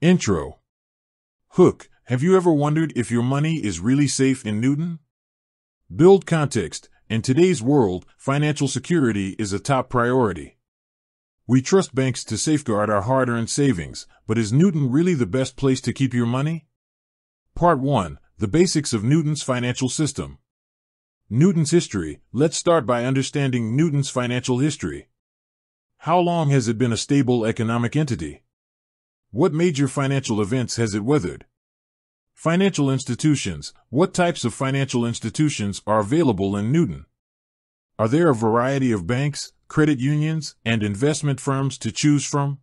Intro. Hook. Have you ever wondered if your money is really safe in Newton? Build context. In today's world, financial security is a top priority. We trust banks to safeguard our hard-earned savings, but is Newton really the best place to keep your money? Part 1. The basics of Newton's financial system. Newton's history. Let's start by understanding Newton's financial history. How long has it been a stable economic entity? What major financial events has it weathered? Financial institutions. What types of financial institutions are available in Newton? Are there a variety of banks, credit unions, and investment firms to choose from?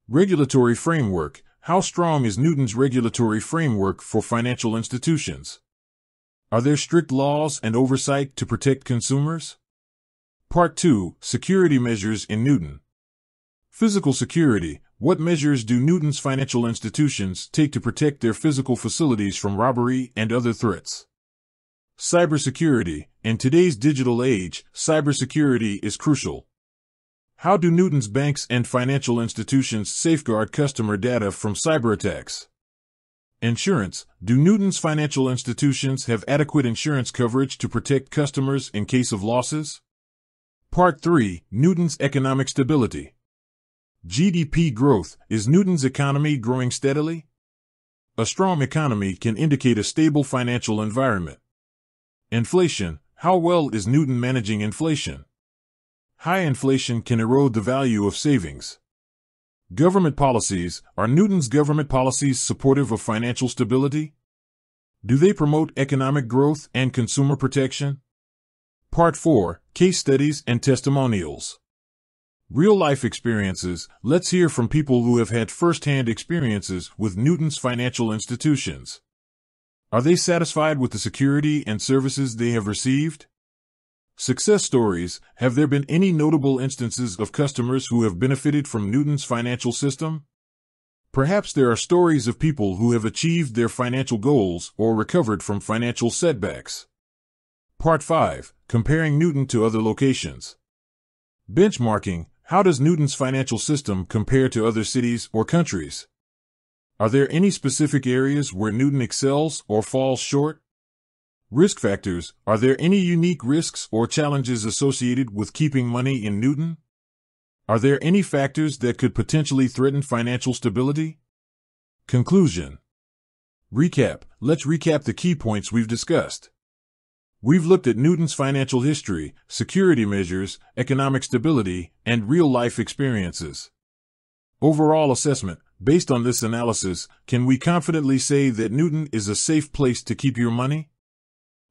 Regulatory framework. How strong is Newton's regulatory framework for financial institutions? Are there strict laws and oversight to protect consumers? Part 2. Security measures in Newton. Physical security. What measures do Newton's financial institutions take to protect their physical facilities from robbery and other threats? Cybersecurity. In today's digital age, cybersecurity is crucial. How do Newton's banks and financial institutions safeguard customer data from cyber attacks? Insurance. Do Newton's financial institutions have adequate insurance coverage to protect customers in case of losses? Part 3. Newton's economic stability. GDP growth. Is Newton's economy growing steadily? A strong economy can indicate a stable financial environment. Inflation. How well is Newton managing inflation? High inflation can erode the value of savings. Government policies. Are Newton's government policies supportive of financial stability? Do they promote economic growth and consumer protection? Part 4. Case studies and testimonials. Real-life experiences. Let's hear from people who have had first-hand experiences with Newton's financial institutions. Are they satisfied with the security and services they have received? Success stories. Have there been any notable instances of customers who have benefited from Newton's financial system? Perhaps there are stories of people who have achieved their financial goals or recovered from financial setbacks. Part 5. Comparing Newton to other locations. Benchmarking. How does Newton's financial system compare to other cities or countries? Are there any specific areas where Newton excels or falls short? Risk factors. Are there any unique risks or challenges associated with keeping money in Newton? Are there any factors that could potentially threaten financial stability? Conclusion. Recap. Let's recap the key points we've discussed. We've looked at Newton's financial history, security measures, economic stability, and real-life experiences. Overall assessment. Based on this analysis, can we confidently say that Newton is a safe place to keep your money?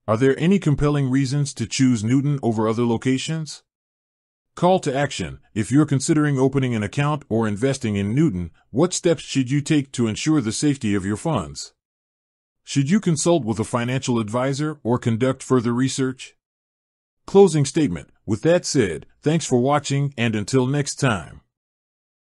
Are there any compelling reasons to choose Newton over other locations? Call to action. If you're considering opening an account or investing in Newton, what steps should you take to ensure the safety of your funds? Should you consult with a financial advisor or conduct further research? Closing statement. With that said, thanks for watching, and until next time.